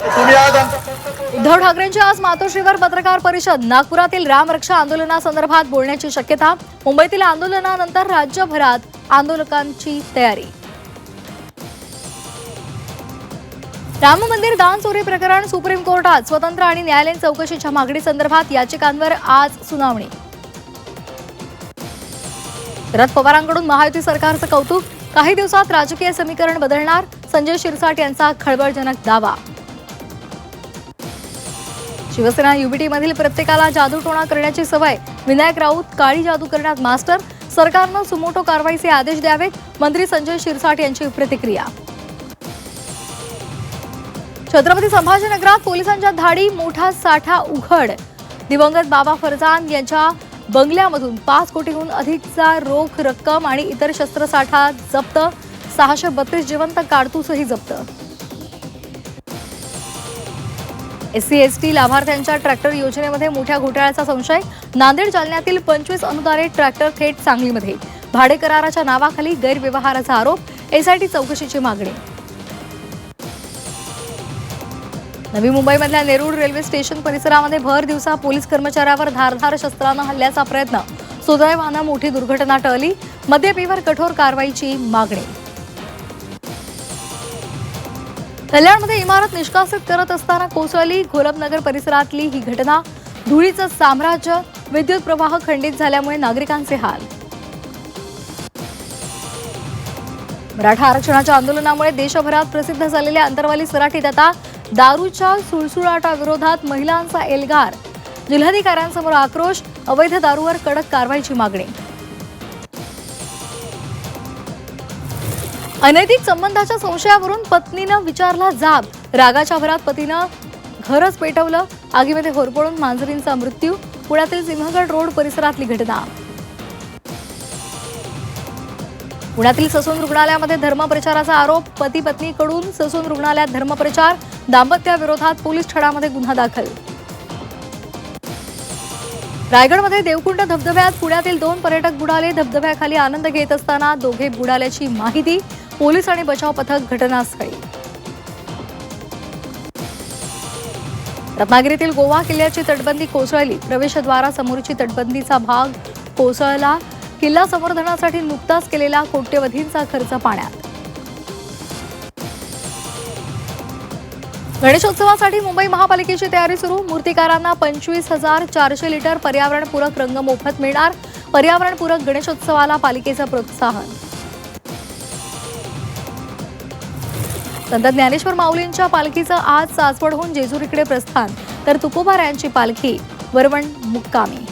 उद्धव ठाकरेंची आज मातोश्रीवर पत्रकार परिषद. नागपुरातील रामरक्षा आंदोलनासंदर्भात बोलण्याची शक्यता. मुंबईतील आंदोलनानंतर राज्यभरात आंदोलकांची तयारी. राम मंदिर दान चोरी प्रकरण सुप्रीम कोर्टात. स्वतंत्र आणि न्यायालयीन चौकशीच्या मागणीसंदर्भात याचिकांवर आज सुनावणी. शरद पवारांकडून महायुती सरकारचं कौतुक. काही दिवसात राजकीय समीकरण बदलणार. संजय शिरसाट यांचा खळबळजनक दावा. शिवसेना युबीटी मधील प्रत्येकाला जादूटोणा करण्याची सवय. विनायक राऊत काळी जादू करण्यात मास्टर. सरकारनं सुमोटो कारवाईचे आदेश द्यावेत. मंत्री संजय शिरसाट यांची प्रतिक्रिया. छत्रपती संभाजीनगरात पोलिसांच्या धाडी. मोठा साठा उघड. दिवंगत बाबा फरजान यांच्या बंगल्यामधून 5 कोटीहून अधिकचा रोख रक्कम आणि इतर शस्त्रसाठा जप्त. 632 जिवंत कारतूसही जप्त. SC/ST लाभार्थ्यांच्या ट्रॅक्टर योजनेमध्ये मोठ्या घोटाळ्याचा संशय. नांदेड जालन्यातील 25 अनुदानित ट्रॅक्टर थेट सांगलीमध्ये. भाडे कराराच्या नावाखाली गैरव्यवहाराचा आरोप. SIT चौकशीची मागणी. नवी मुंबईमधल्या नेरूळ रेल्वे स्टेशन परिसरामध्ये भर दिवसा पोलीस कर्मचाऱ्यावर धारधार शस्त्रानं हल्ल्याचा प्रयत्न. सुदैवानं मोठी दुर्घटना टळली. मद्यपीवर कठोर कारवाईची मागणी. कल्याणमध्ये इमारत निष्कासित करत असताना कोसळली. घोलपनगर परिसरातली ही घटना. धुळीचं साम्राज्य. विद्युत प्रवाह खंडित झाल्यामुळे नागरिकांचे हाल. मराठा आरक्षणाच्या आंदोलनामुळे देशभरात प्रसिद्ध झालेल्या अंतरवाली सराटीत आता दारूच्या सुळसुळाटाविरोधात महिलांचा एल्गार. जिल्हाधिकाऱ्यांसमोर आक्रोश. अवैध दारूवर कडक कारवाईची मागणी. अनैतिक संबंधाच्या संशयावरून पत्नीनं विचारला जाब. रागाच्या भरात पतीनं घरच पेटवलं. आगीमध्ये होरपळून मांजरींचा मृत्यू. पुण्यातील सिंहगड रोड परिसरातली घटना. पुण्यातील ससून रुग्णालयामध्ये धर्मप्रचाराचा आरोप. पती पत्नीकडून ससून रुग्णालयात धर्मप्रचार. दाम्पत्याविरोधात पोलीस ठाण्यामध्ये गुन्हा दाखल. रायगडमध्ये देवकुंड धबधब्यात पुण्यातील 2 पर्यटक बुडाले. धबधब्याखाली आनंद घेत असताना दोघे बुडाल्याची माहिती. पोलीस आणि बचाव पथक घटनास्थळी. रत्नागिरीतील गोवा किल्ल्याची तटबंदी कोसळली. प्रवेशद्वारासमोरची तटबंदीचा भाग कोसळला. किल्ला संवर्धनासाठी नुकताच केलेला कोट्यवधींचा खर्च पाण्यात. गणेशोत्सवासाठी मुंबई महापालिकेची तयारी सुरू. मूर्तिकारांना 25,400 लिटर पर्यावरणपूरक रंग मोफत मिळणार. पर्यावरणपूरक गणेशोत्सवाला पालिकेचं प्रोत्साहन. संत ज्ञानेश्वर माऊलींच्या पालखीचं आज सासवडहून जेजुरीकडे प्रस्थान. तर तुकोबा यांची पालखी वरवण मुक्कामी.